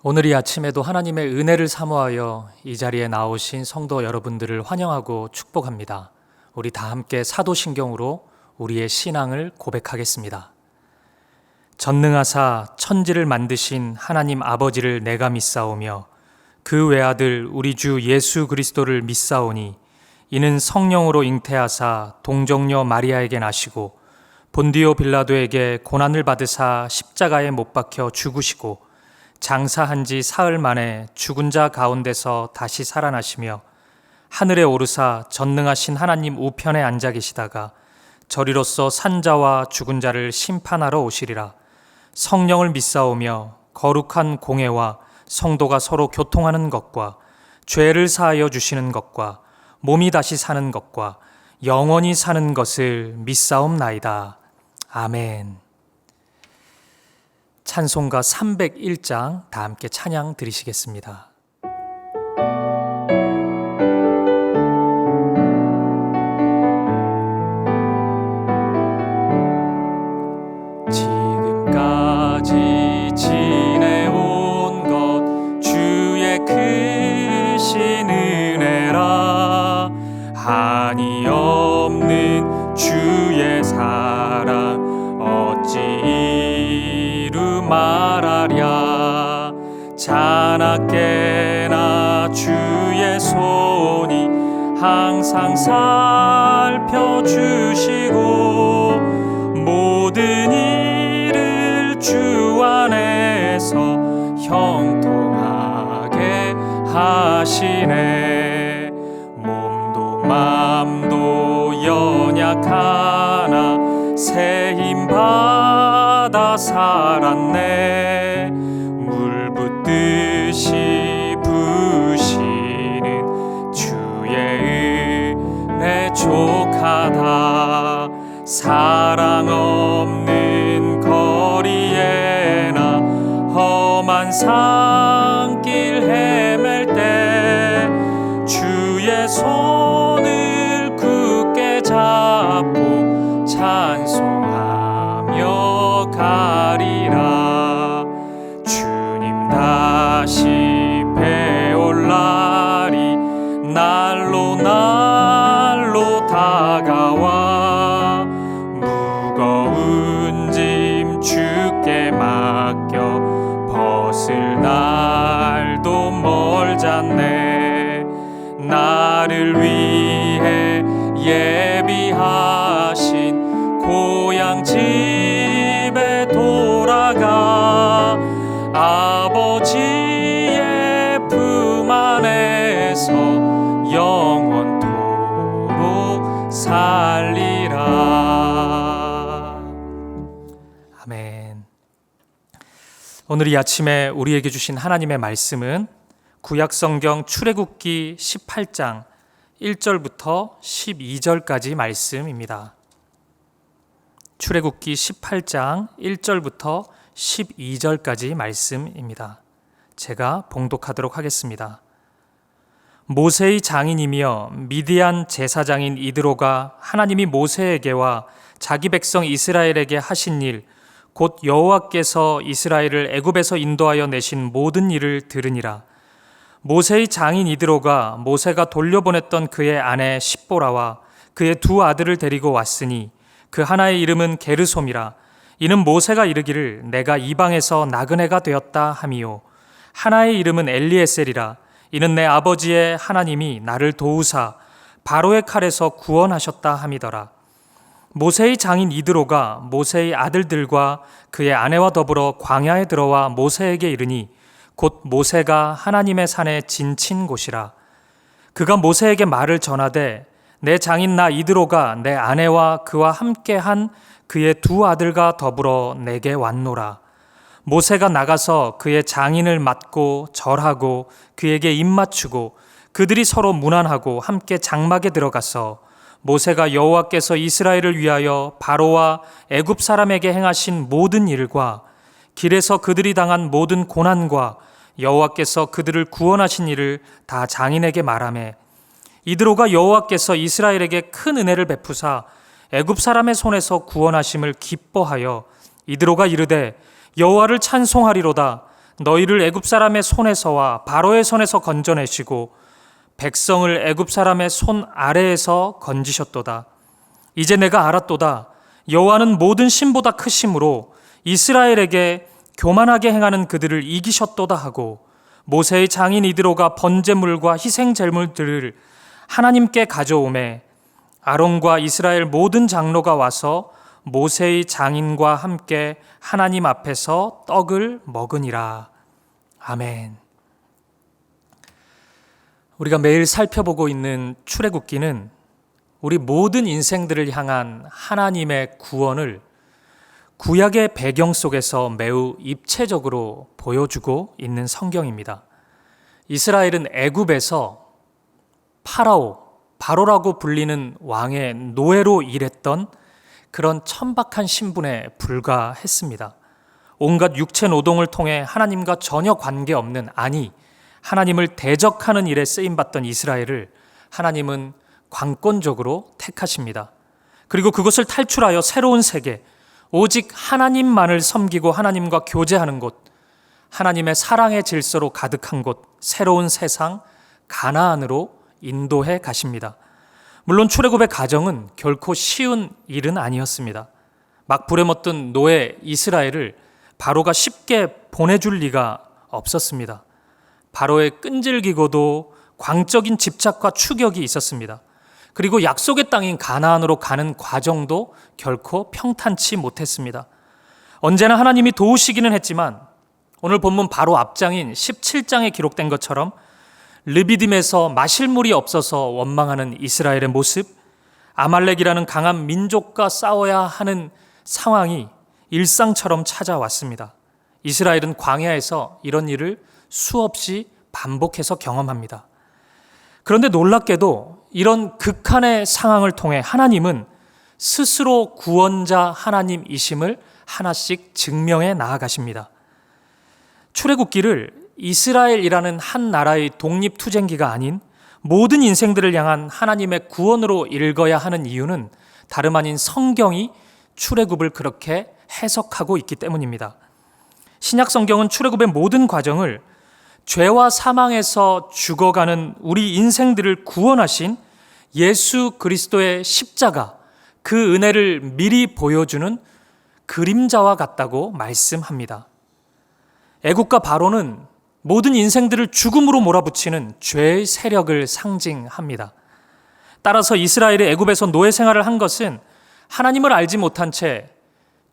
오늘 이 아침에도 하나님의 은혜를 사모하여 이 자리에 나오신 성도 여러분들을 환영하고 축복합니다. 우리 다 함께 사도신경으로 우리의 신앙을 고백하겠습니다. 전능하사 천지를 만드신 하나님 아버지를 내가 믿사오며 그 외아들 우리 주 예수 그리스도를 믿사오니 이는 성령으로 잉태하사 동정녀 마리아에게 나시고 본디오 빌라도에게 고난을 받으사 십자가에 못 박혀 죽으시고 장사한 지 사흘 만에 죽은 자 가운데서 다시 살아나시며 하늘에 오르사 전능하신 하나님 우편에 앉아 계시다가 저리로서 산자와 죽은 자를 심판하러 오시리라. 성령을 믿사오며 거룩한 공회와 성도가 서로 교통하는 것과 죄를 사하여 주시는 것과 몸이 다시 사는 것과 영원히 사는 것을 믿사옵나이다. 아멘. 찬송가 301장 다 함께 찬양 드리시겠습니다. 지금까지 지내온 것 주의 크신 은혜라. 한이 없는 주의 사랑 어찌 말하랴. 자나깨나 주의 손이 항상 살펴주시고 모든 일을 주 안에서 형통하게 하시네. 몸도 맘도 연약하나 새 힘 받아 살았네. 물 붓듯이 부시는 주의 은혜 족하다. 사랑 없는 거리에나 험한 산길 헤맬 때 주의 손을 굳게 잡고 찬송하며 가리라. 주님 다시 배올 날이 날로 다가와 무거운 짐 주께 맡겨 벗을 날도 멀잖네. 나를 위해 예비하신 고향 집에 돌아가 아버지의 품 안에서 영원토록 살리라. 아멘. 오늘 이 아침에 우리에게 주신 하나님의 말씀은 구약성경 출애굽기 18장 1절부터 12절까지 말씀입니다. 출애굽기 18장 1절부터 12절까지 말씀입니다. 제가 봉독하도록 하겠습니다. 모세의 장인이며 미디안 제사장인 이드로가 하나님이 모세에게와 자기 백성 이스라엘에게 하신 일, 곧 여호와께서 이스라엘을 애굽에서 인도하여 내신 모든 일을 들으니라. 모세의 장인 이드로가 모세가 돌려보냈던 그의 아내 십보라와 그의 두 아들을 데리고 왔으니 그 하나의 이름은 게르솜이라. 이는 모세가 이르기를 내가 이방에서 나그네가 되었다 함이요. 하나의 이름은 엘리에셀이라. 이는 내 아버지의 하나님이 나를 도우사 바로의 칼에서 구원하셨다 함이더라. 모세의 장인 이드로가 모세의 아들들과 그의 아내와 더불어 광야에 들어와 모세에게 이르니 곧 모세가 하나님의 산에 진친 곳이라. 그가 모세에게 말을 전하되 내 장인 나 이드로가 내 아내와 그와 함께한 그의 두 아들과 더불어 내게 왔노라. 모세가 나가서 그의 장인을 맞고 절하고 그에게 입맞추고 그들이 서로 문안하고 함께 장막에 들어가서 모세가 여호와께서 이스라엘을 위하여 바로와 애굽 사람에게 행하신 모든 일과 길에서 그들이 당한 모든 고난과 여호와께서 그들을 구원하신 일을 다 장인에게 말하매 이드로가 여호와께서 이스라엘에게 큰 은혜를 베푸사 애굽 사람의 손에서 구원하심을 기뻐하여 이드로가 이르되 여호와를 찬송하리로다. 너희를 애굽 사람의 손에서와 바로의 손에서 건져내시고 백성을 애굽 사람의 손 아래에서 건지셨도다. 이제 내가 알았도다. 여호와는 모든 신보다 크심으로 이스라엘에게 교만하게 행하는 그들을 이기셨도다 하고 모세의 장인 이드로가 번제물과 희생 제물들을 하나님께 가져오매 아론과 이스라엘 모든 장로가 와서 모세의 장인과 함께 하나님 앞에서 떡을 먹으니라. 아멘. 우리가 매일 살펴보고 있는 출애굽기는 우리 모든 인생들을 향한 하나님의 구원을 구약의 배경 속에서 매우 입체적으로 보여주고 있는 성경입니다. 이스라엘은 애굽에서 바로라고 불리는 왕의 노예로 일했던 그런 천박한 신분에 불과했습니다. 온갖 육체 노동을 통해 하나님과 전혀 관계없는, 아니 하나님을 대적하는 일에 쓰임받던 이스라엘을 하나님은 관건적으로 택하십니다. 그리고 그것을 탈출하여 새로운 세계, 오직 하나님만을 섬기고 하나님과 교제하는 곳, 하나님의 사랑의 질서로 가득한 곳, 새로운 세상 가나안으로 인도해 가십니다. 물론 출애굽의 과정은 결코 쉬운 일은 아니었습니다. 막 불에 먹던 노예 이스라엘을 바로가 쉽게 보내줄 리가 없었습니다. 바로의 끈질기고도 광적인 집착과 추격이 있었습니다. 그리고 약속의 땅인 가나안으로 가는 과정도 결코 평탄치 못했습니다. 언제나 하나님이 도우시기는 했지만 오늘 본문 바로 앞장인 17장에 기록된 것처럼 르비딤에서 마실 물이 없어서 원망하는 이스라엘의 모습, 아말렉이라는 강한 민족과 싸워야 하는 상황이 일상처럼 찾아왔습니다. 이스라엘은 광야에서 이런 일을 수없이 반복해서 경험합니다. 그런데 놀랍게도 이런 극한의 상황을 통해 하나님은 스스로 구원자 하나님이심을 하나씩 증명해 나아가십니다. 출애굽기를 이스라엘이라는 한 나라의 독립투쟁기가 아닌 모든 인생들을 향한 하나님의 구원으로 읽어야 하는 이유는 다름 아닌 성경이 출애굽을 그렇게 해석하고 있기 때문입니다. 신약 성경은 출애굽의 모든 과정을 죄와 사망에서 죽어가는 우리 인생들을 구원하신 예수 그리스도의 십자가, 그 은혜를 미리 보여주는 그림자와 같다고 말씀합니다. 애국과 바로는 모든 인생들을 죽음으로 몰아붙이는 죄의 세력을 상징합니다. 따라서 이스라엘이 애굽에서 노예 생활을 한 것은 하나님을 알지 못한 채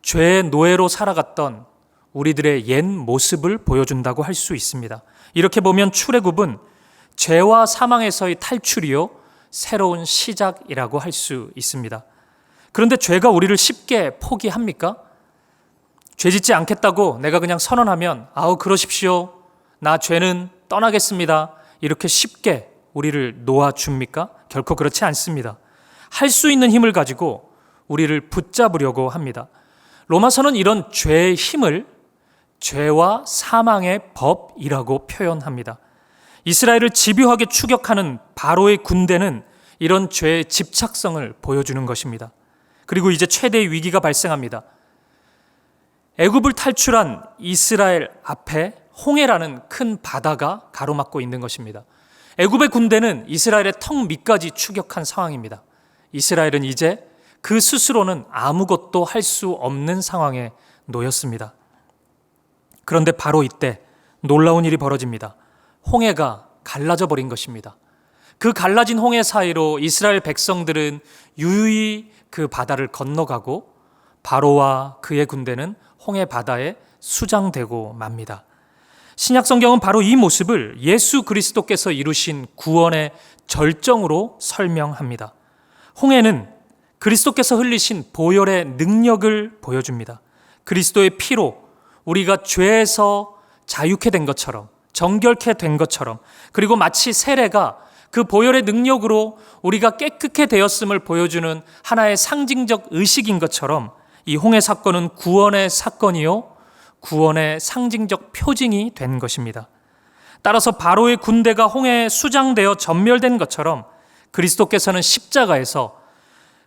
죄의 노예로 살아갔던 우리들의 옛 모습을 보여준다고 할 수 있습니다. 이렇게 보면 출애굽은 죄와 사망에서의 탈출이요, 새로운 시작이라고 할 수 있습니다. 그런데 죄가 우리를 쉽게 포기합니까? 죄 짓지 않겠다고 내가 그냥 선언하면 그러십시오, 나 죄는 떠나겠습니다, 이렇게 쉽게 우리를 놓아줍니까? 결코 그렇지 않습니다. 할 수 있는 힘을 가지고 우리를 붙잡으려고 합니다. 로마서는 이런 죄의 힘을 죄와 사망의 법이라고 표현합니다. 이스라엘을 집요하게 추격하는 바로의 군대는 이런 죄의 집착성을 보여주는 것입니다. 그리고 이제 최대의 위기가 발생합니다. 애굽을 탈출한 이스라엘 앞에 홍해라는 큰 바다가 가로막고 있는 것입니다. 애굽의 군대는 이스라엘의 턱 밑까지 추격한 상황입니다. 이스라엘은 이제 그 스스로는 아무것도 할 수 없는 상황에 놓였습니다. 그런데 바로 이때 놀라운 일이 벌어집니다. 홍해가 갈라져 버린 것입니다. 그 갈라진 홍해 사이로 이스라엘 백성들은 유유히 그 바다를 건너가고 바로와 그의 군대는 홍해 바다에 수장되고 맙니다. 신약 성경은 바로 이 모습을 예수 그리스도께서 이루신 구원의 절정으로 설명합니다. 홍해는 그리스도께서 흘리신 보혈의 능력을 보여줍니다. 그리스도의 피로 우리가 죄에서 자유케 된 것처럼, 정결케 된 것처럼, 그리고 마치 세례가 그 보혈의 능력으로 우리가 깨끗게 되었음을 보여주는 하나의 상징적 의식인 것처럼 이 홍해 사건은 구원의 사건이요, 구원의 상징적 표징이 된 것입니다. 따라서 바로의 군대가 홍해에 수장되어 전멸된 것처럼 그리스도께서는 십자가에서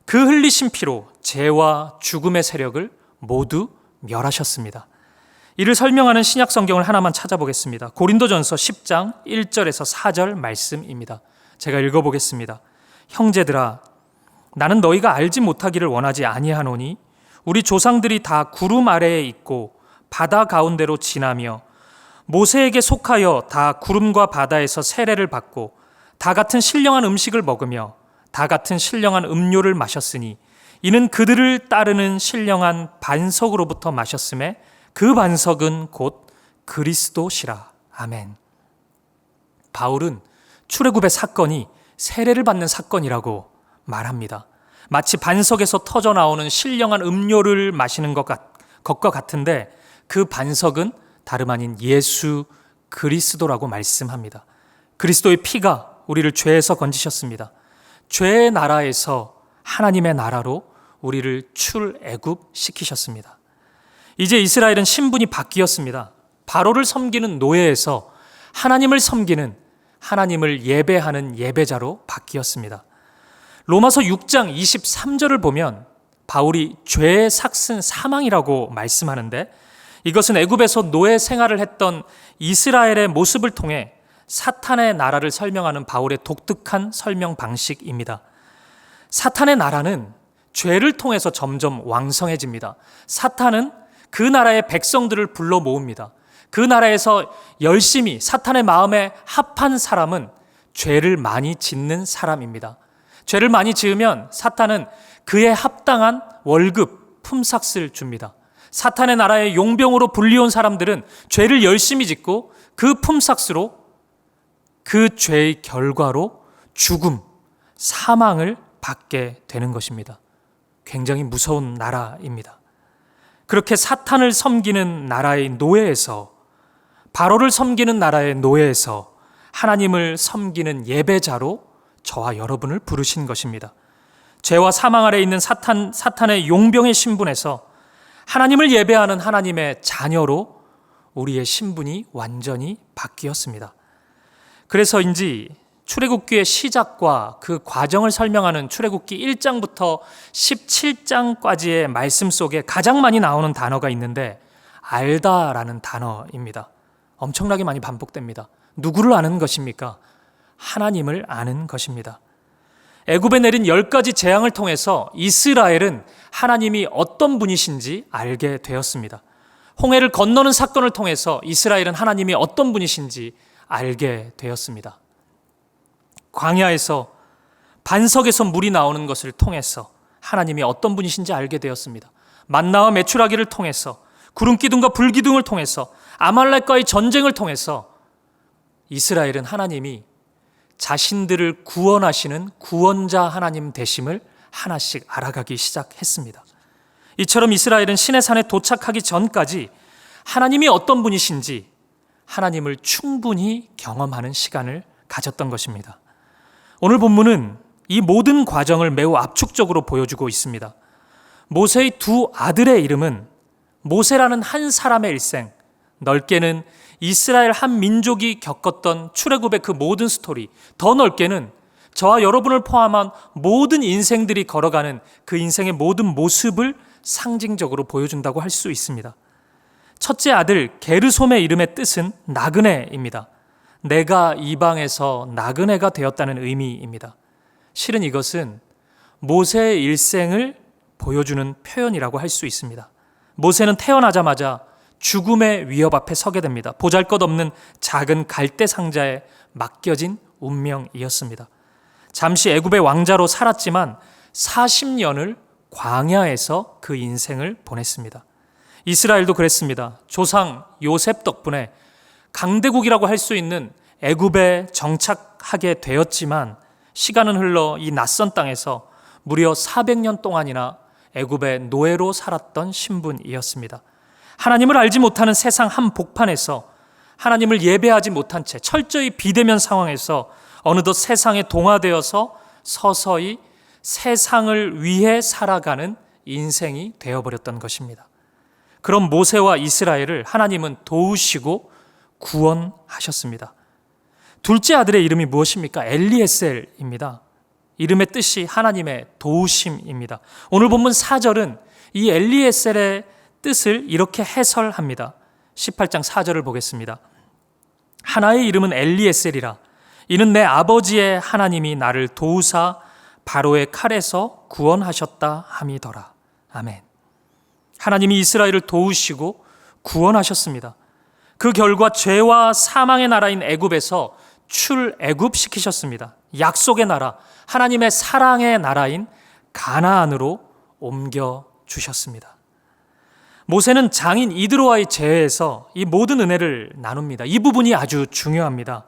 그 흘리신 피로 죄와 죽음의 세력을 모두 멸하셨습니다. 이를 설명하는 신약 성경을 하나만 찾아보겠습니다. 고린도전서 10장 1절에서 4절 말씀입니다. 제가 읽어보겠습니다. 형제들아, 나는 너희가 알지 못하기를 원하지 아니하노니 우리 조상들이 다 구름 아래에 있고 바다 가운데로 지나며 모세에게 속하여 다 구름과 바다에서 세례를 받고 다 같은 신령한 음식을 먹으며 다 같은 신령한 음료를 마셨으니 이는 그들을 따르는 신령한 반석으로부터 마셨음에 그 반석은 곧 그리스도시라. 아멘. 바울은 출애굽의 사건이 세례를 받는 사건이라고 말합니다. 마치 반석에서 터져 나오는 신령한 음료를 마시는 것과 같은데 그 반석은 다름 아닌 예수 그리스도라고 말씀합니다. 그리스도의 피가 우리를 죄에서 건지셨습니다. 죄의 나라에서 하나님의 나라로 우리를 출애굽시키셨습니다. 이제 이스라엘은 신분이 바뀌었습니다. 바로를 섬기는 노예에서 하나님을 섬기는, 하나님을 예배하는 예배자로 바뀌었습니다. 로마서 6장 23절을 보면 바울이 죄의 삭슨 사망이라고 말씀하는데, 이것은 애굽에서 노예 생활을 했던 이스라엘의 모습을 통해 사탄의 나라를 설명하는 바울의 독특한 설명 방식입니다. 사탄의 나라는 죄를 통해서 점점 왕성해집니다. 사탄은 그 나라의 백성들을 불러 모읍니다. 그 나라에서 열심히 사탄의 마음에 합한 사람은 죄를 많이 짓는 사람입니다. 죄를 많이 지으면 사탄은 그에 합당한 월급, 품삯을 줍니다. 사탄의 나라의 용병으로 불리온 사람들은 죄를 열심히 짓고 그 품삯으로, 그 죄의 결과로 죽음, 사망을 받게 되는 것입니다. 굉장히 무서운 나라입니다. 그렇게 사탄을 섬기는 나라의 노예에서, 바로를 섬기는 나라의 노예에서 하나님을 섬기는 예배자로 저와 여러분을 부르신 것입니다. 죄와 사망 아래 있는 사탄의 용병의 신분에서 하나님을 예배하는 하나님의 자녀로 우리의 신분이 완전히 바뀌었습니다. 그래서인지 출애굽기의 시작과 그 과정을 설명하는 출애굽기 1장부터 17장까지의 말씀 속에 가장 많이 나오는 단어가 있는데 알다라는 단어입니다. 엄청나게 많이 반복됩니다. 누구를 아는 것입니까? 하나님을 아는 것입니다. 애굽에 내린 10가지 재앙을 통해서 이스라엘은 하나님이 어떤 분이신지 알게 되었습니다. 홍해를 건너는 사건을 통해서 이스라엘은 하나님이 어떤 분이신지 알게 되었습니다. 광야에서 반석에서 물이 나오는 것을 통해서 하나님이 어떤 분이신지 알게 되었습니다. 만나와 메추라기를 통해서, 구름기둥과 불기둥을 통해서, 아말렉과의 전쟁을 통해서 이스라엘은 하나님이 자신들을 구원하시는 구원자 하나님 되심을 하나씩 알아가기 시작했습니다. 이처럼 이스라엘은 시내산에 도착하기 전까지 하나님이 어떤 분이신지 하나님을 충분히 경험하는 시간을 가졌던 것입니다. 오늘 본문은 이 모든 과정을 매우 압축적으로 보여주고 있습니다. 모세의 두 아들의 이름은 모세라는 한 사람의 일생, 넓게는 이스라엘 한 민족이 겪었던 출애굽의 그 모든 스토리, 더 넓게는 저와 여러분을 포함한 모든 인생들이 걸어가는 그 인생의 모든 모습을 상징적으로 보여준다고 할 수 있습니다. 첫째 아들 게르솜의 이름의 뜻은 나그네입니다. 내가 이방에서 나그네가 되었다는 의미입니다. 실은 이것은 모세의 일생을 보여주는 표현이라고 할 수 있습니다. 모세는 태어나자마자 죽음의 위협 앞에 서게 됩니다. 보잘것없는 작은 갈대 상자에 맡겨진 운명이었습니다. 잠시 애굽의 왕자로 살았지만 40년을 광야에서 그 인생을 보냈습니다. 이스라엘도 그랬습니다. 조상 요셉 덕분에 강대국이라고 할 수 있는 애굽에 정착하게 되었지만 시간은 흘러 이 낯선 땅에서 무려 400년 동안이나 애굽의 노예로 살았던 신분이었습니다. 하나님을 알지 못하는 세상 한복판에서 하나님을 예배하지 못한 채 철저히 비대면 상황에서 어느덧 세상에 동화되어서 서서히 세상을 위해 살아가는 인생이 되어버렸던 것입니다. 그럼 모세와 이스라엘을 하나님은 도우시고 구원하셨습니다. 둘째 아들의 이름이 무엇입니까? 엘리에셀입니다. 이름의 뜻이 하나님의 도우심입니다. 오늘 본문 4절은 이 엘리에셀의 뜻을 이렇게 해설합니다. 18장 4절을 보겠습니다. 하나의 이름은 엘리에셀이라. 이는 내 아버지의 하나님이 나를 도우사 바로의 칼에서 구원하셨다 함이더라. 아멘. 하나님이 이스라엘을 도우시고 구원하셨습니다. 그 결과 죄와 사망의 나라인 애굽에서 출애굽시키셨습니다. 약속의 나라, 하나님의 사랑의 나라인 가나안으로 옮겨주셨습니다. 모세는 장인 이드로와의 제에서 이 모든 은혜를 나눕니다. 이 부분이 아주 중요합니다.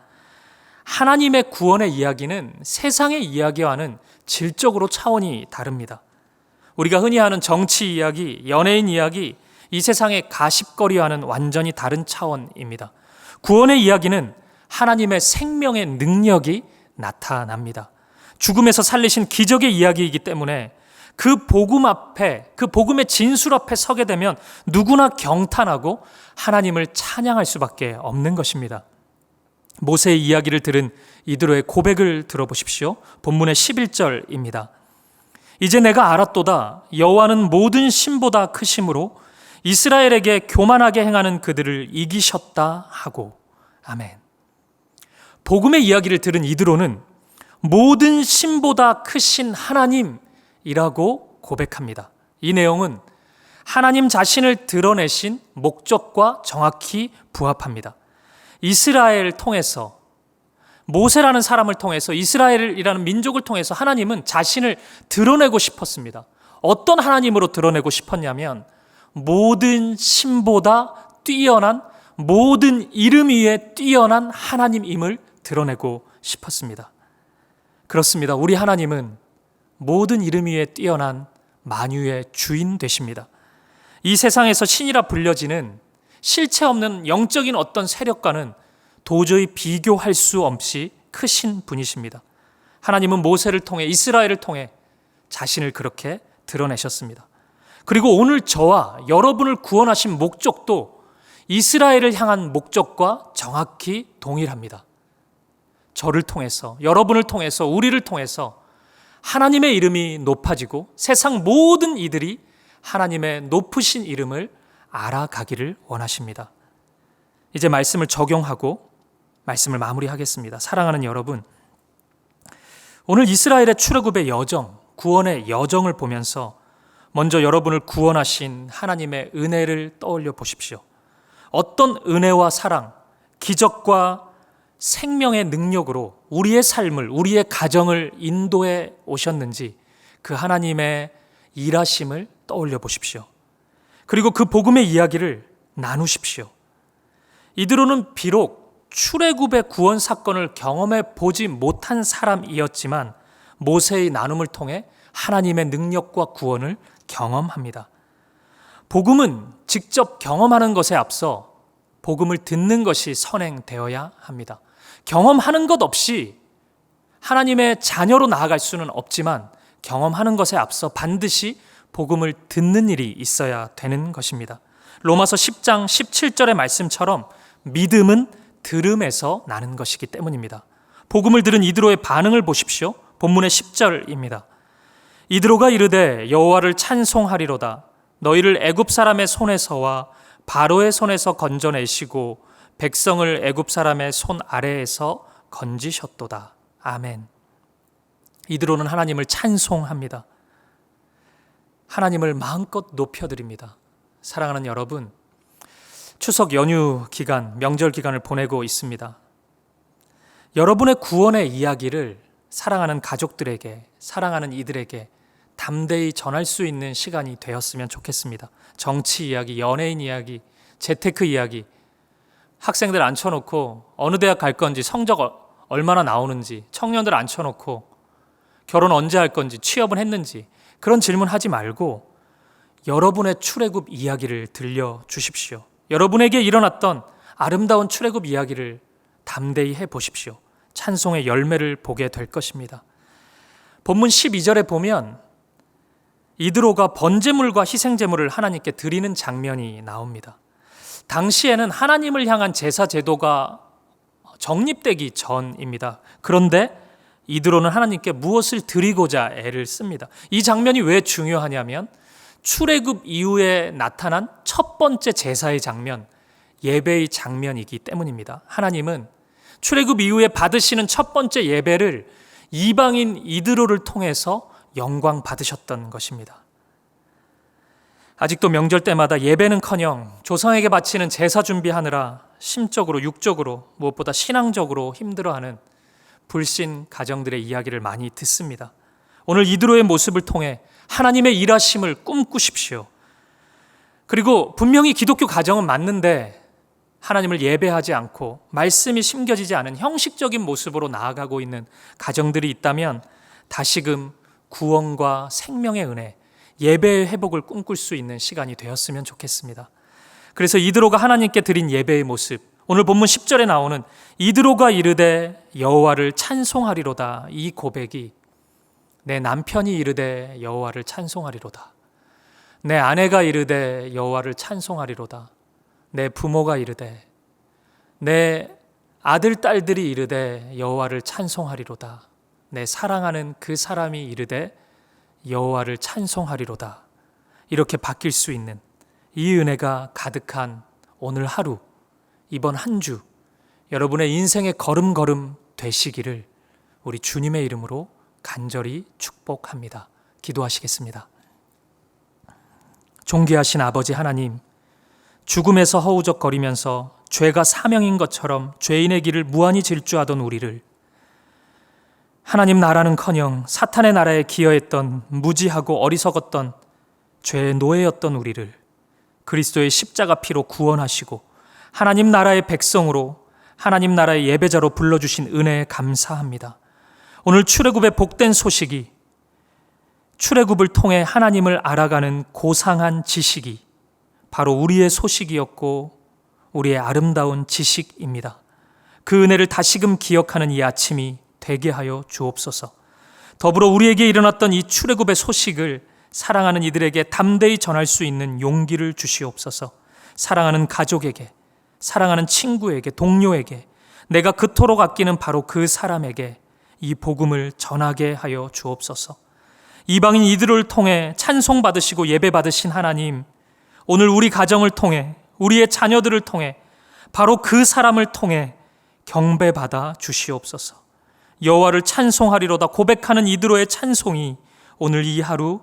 하나님의 구원의 이야기는 세상의 이야기와는 질적으로 차원이 다릅니다. 우리가 흔히 하는 정치 이야기, 연예인 이야기, 이 세상의 가십거리와는 완전히 다른 차원입니다. 구원의 이야기는 하나님의 생명의 능력이 나타납니다. 죽음에서 살리신 기적의 이야기이기 때문에 그 복음 앞에, 그 복음의 진술 앞에 서게 되면 누구나 경탄하고 하나님을 찬양할 수밖에 없는 것입니다. 모세의 이야기를 들은 이드로의 고백을 들어보십시오. 본문의 11절입니다. 이제 내가 알았도다. 여호와는 모든 신보다 크심으로 이스라엘에게 교만하게 행하는 그들을 이기셨다 하고. 아멘. 복음의 이야기를 들은 이드로는 모든 신보다 크신 하나님이라고 고백합니다. 이 내용은 하나님 자신을 드러내신 목적과 정확히 부합합니다. 이스라엘을 통해서, 모세라는 사람을 통해서, 이스라엘이라는 민족을 통해서 하나님은 자신을 드러내고 싶었습니다. 어떤 하나님으로 드러내고 싶었냐면 모든 신보다 뛰어난, 모든 이름 위에 뛰어난 하나님임을 드러내고 싶었습니다. 그렇습니다. 우리 하나님은 모든 이름 위에 뛰어난 만유의 주인 되십니다. 이 세상에서 신이라 불려지는 실체 없는 영적인 어떤 세력과는 도저히 비교할 수 없이 크신 분이십니다. 하나님은 모세를 통해, 이스라엘을 통해 자신을 그렇게 드러내셨습니다. 그리고 오늘 저와 여러분을 구원하신 목적도 이스라엘을 향한 목적과 정확히 동일합니다. 저를 통해서, 여러분을 통해서, 우리를 통해서 하나님의 이름이 높아지고 세상 모든 이들이 하나님의 높으신 이름을 알아가기를 원하십니다. 이제 말씀을 적용하고 말씀을 마무리하겠습니다. 사랑하는 여러분, 오늘 이스라엘의 출애굽의 여정, 구원의 여정을 보면서 먼저 여러분을 구원하신 하나님의 은혜를 떠올려 보십시오. 어떤 은혜와 사랑, 기적과 생명의 능력으로 우리의 삶을, 우리의 가정을 인도해 오셨는지 그 하나님의 일하심을 떠올려 보십시오. 그리고 그 복음의 이야기를 나누십시오. 이드로는 비록 출애굽의 구원 사건을 경험해 보지 못한 사람이었지만 모세의 나눔을 통해 하나님의 능력과 구원을 경험합니다. 복음은 직접 경험하는 것에 앞서 복음을 듣는 것이 선행되어야 합니다. 경험하는 것 없이 하나님의 자녀로 나아갈 수는 없지만 경험하는 것에 앞서 반드시 복음을 듣는 일이 있어야 되는 것입니다. 로마서 10장 17절의 말씀처럼 믿음은 들음에서 나는 것이기 때문입니다. 복음을 들은 이드로의 반응을 보십시오. 본문의 10절입니다. 이드로가 이르되 여호와를 찬송하리로다. 너희를 애굽 사람의 손에서와 바로의 손에서 건져내시고 백성을 애굽 사람의 손 아래에서 건지셨도다. 아멘. 이드로는 하나님을 찬송합니다. 하나님을 마음껏 높여드립니다. 사랑하는 여러분, 추석 연휴 기간, 명절 기간을 보내고 있습니다. 여러분의 구원의 이야기를 사랑하는 가족들에게, 사랑하는 이들에게 담대히 전할 수 있는 시간이 되었으면 좋겠습니다. 정치 이야기, 연예인 이야기, 재테크 이야기, 학생들 앉혀놓고 어느 대학 갈 건지, 성적 얼마나 나오는지, 청년들 앉혀놓고 결혼 언제 할 건지, 취업은 했는지 그런 질문 하지 말고 여러분의 출애굽 이야기를 들려주십시오. 여러분에게 일어났던 아름다운 출애굽 이야기를 담대히 해보십시오. 찬송의 열매를 보게 될 것입니다. 본문 12절에 보면 이드로가 번제물과 희생제물을 하나님께 드리는 장면이 나옵니다. 당시에는 하나님을 향한 제사 제도가 정립되기 전입니다. 그런데 이드로는 하나님께 무엇을 드리고자 애를 씁니다. 이 장면이 왜 중요하냐면 출애굽 이후에 나타난 첫 번째 제사의 장면, 예배의 장면이기 때문입니다. 하나님은 출애굽 이후에 받으시는 첫 번째 예배를 이방인 이드로를 통해서 영광 받으셨던 것입니다. 아직도 명절 때마다 예배는커녕 조상에게 바치는 제사 준비하느라 심적으로 육적으로 무엇보다 신앙적으로 힘들어하는 불신 가정들의 이야기를 많이 듣습니다. 오늘 이드로의 모습을 통해 하나님의 일하심을 꿈꾸십시오. 그리고 분명히 기독교 가정은 맞는데 하나님을 예배하지 않고 말씀이 심겨지지 않은 형식적인 모습으로 나아가고 있는 가정들이 있다면 다시금 구원과 생명의 은혜, 예배의 회복을 꿈꿀 수 있는 시간이 되었으면 좋겠습니다. 그래서 이드로가 하나님께 드린 예배의 모습, 오늘 본문 10절에 나오는 이드로가 이르되 여호와를 찬송하리로다, 이 고백이 내 남편이 이르되 여호와를 찬송하리로다, 내 아내가 이르되 여호와를 찬송하리로다, 내 부모가 이르되, 내 아들 딸들이 이르되 여호와를 찬송하리로다, 내 사랑하는 그 사람이 이르되 여호와를 찬송하리로다, 이렇게 바뀔 수 있는 이 은혜가 가득한 오늘 하루, 이번 한 주 여러분의 인생의 걸음걸음 되시기를 우리 주님의 이름으로 간절히 축복합니다. 기도하시겠습니다. 존귀하신 아버지 하나님, 죽음에서 허우적거리면서 죄가 사명인 것처럼 죄인의 길을 무한히 질주하던 우리를 하나님 나라는커녕 사탄의 나라에 기여했던 무지하고 어리석었던 죄의 노예였던 우리를 그리스도의 십자가 피로 구원하시고 하나님 나라의 백성으로 하나님 나라의 예배자로 불러주신 은혜에 감사합니다. 오늘 출애굽의 복된 소식이 출애굽을 통해 하나님을 알아가는 고상한 지식이 바로 우리의 소식이었고 우리의 아름다운 지식입니다. 그 은혜를 다시금 기억하는 이 아침이 되게 하여 주옵소서. 더불어 우리에게 일어났던 이 출애굽의 소식을 사랑하는 이들에게 담대히 전할 수 있는 용기를 주시옵소서. 사랑하는 가족에게, 사랑하는 친구에게, 동료에게, 내가 그토록 아끼는 바로 그 사람에게 이 복음을 전하게 하여 주옵소서. 이방인 이들을 통해 찬송받으시고 예배받으신 하나님, 오늘 우리 가정을 통해, 우리의 자녀들을 통해, 바로 그 사람을 통해 경배받아 주시옵소서. 여호와를 찬송하리로다 고백하는 이드로의 찬송이 오늘 이 하루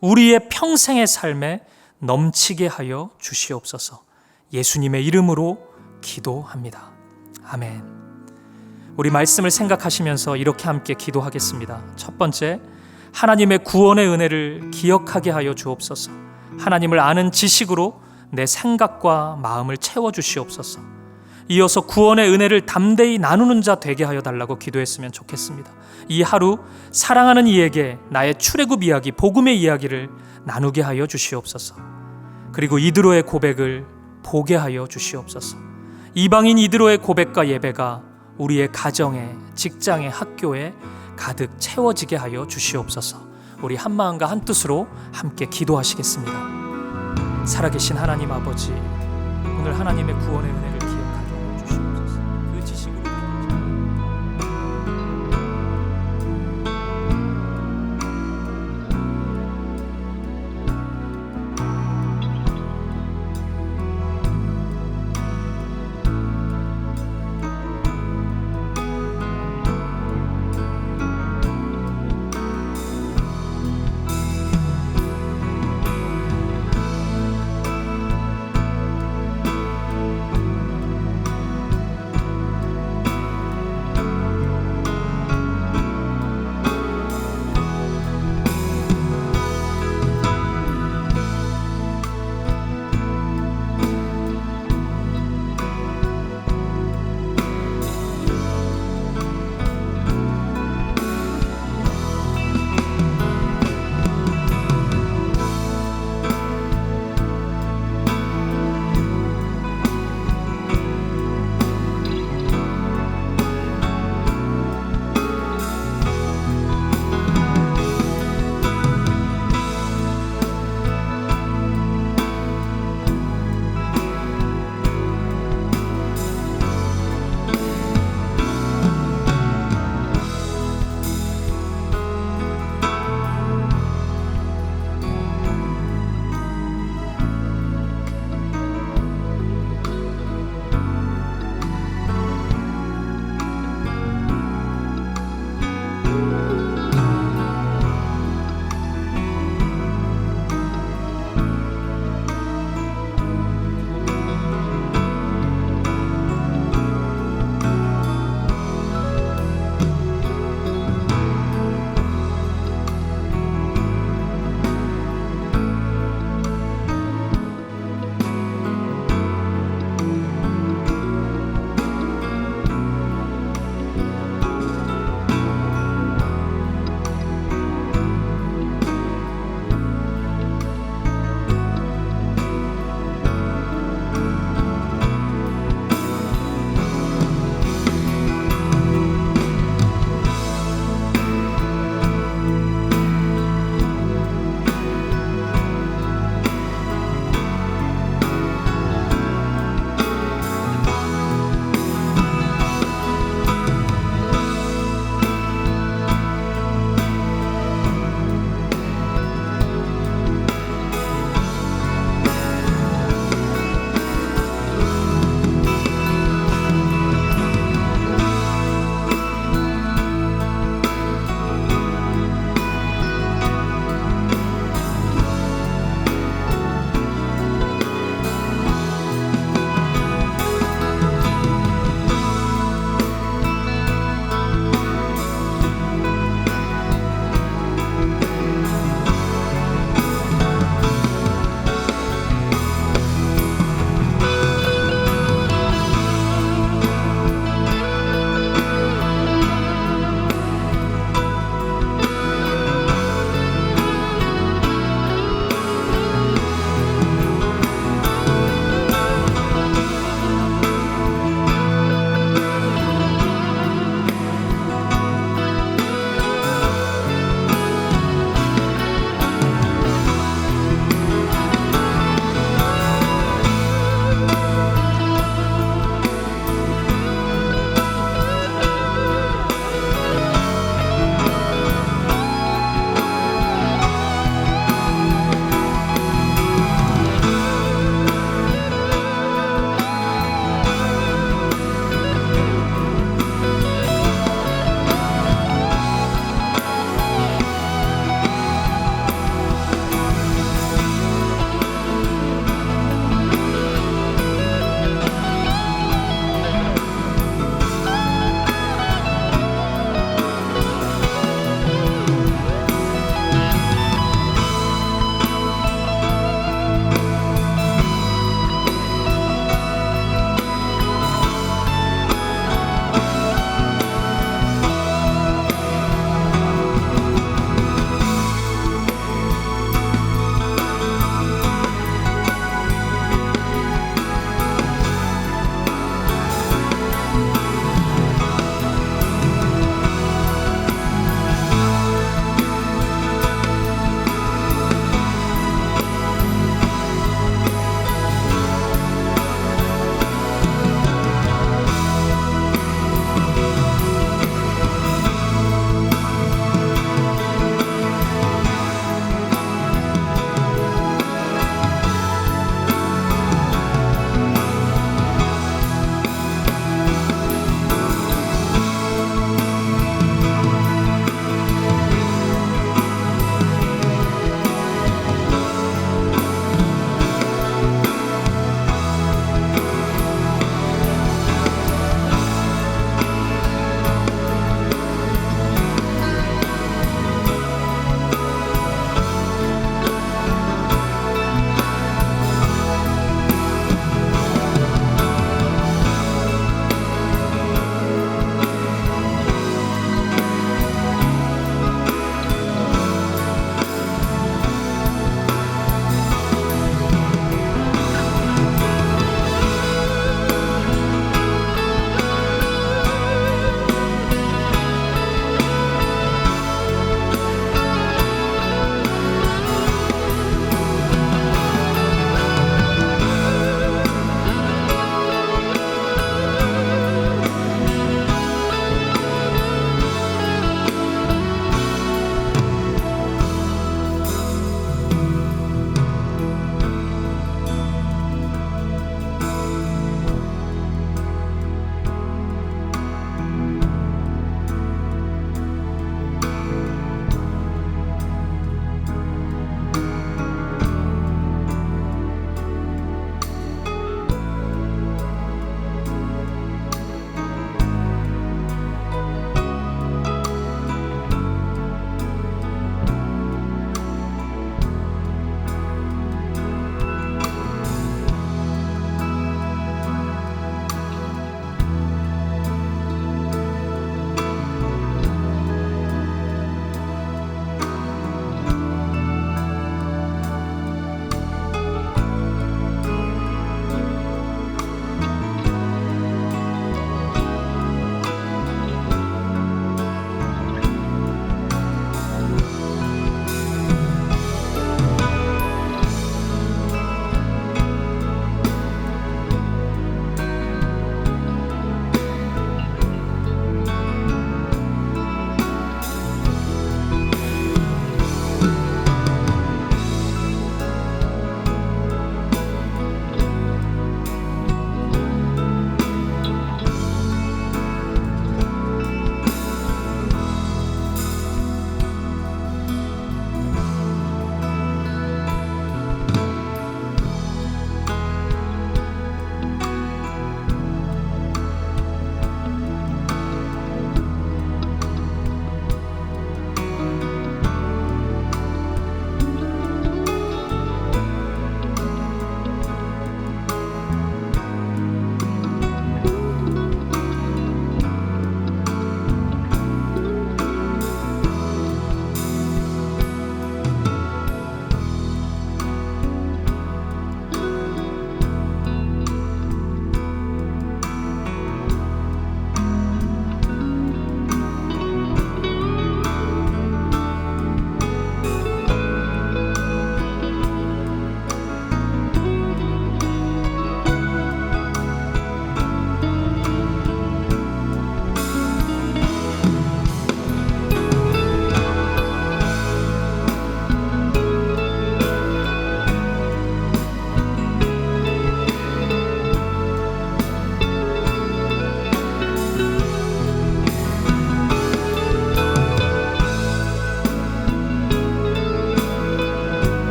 우리의 평생의 삶에 넘치게 하여 주시옵소서. 예수님의 이름으로 기도합니다. 아멘. 우리 말씀을 생각하시면서 이렇게 함께 기도하겠습니다. 첫 번째, 하나님의 구원의 은혜를 기억하게 하여 주옵소서. 하나님을 아는 지식으로 내 생각과 마음을 채워주시옵소서. 이어서 구원의 은혜를 담대히 나누는 자 되게 하여 달라고 기도했으면 좋겠습니다. 이 하루 사랑하는 이에게 나의 출애굽 이야기, 복음의 이야기를 나누게 하여 주시옵소서. 그리고 이드로의 고백을 보게 하여 주시옵소서. 이방인 이드로의 고백과 예배가 우리의 가정에, 직장에, 학교에 가득 채워지게 하여 주시옵소서. 우리 한 마음과 한 뜻으로 함께 기도하시겠습니다. 살아계신 하나님 아버지, 오늘 하나님의 구원의 은혜를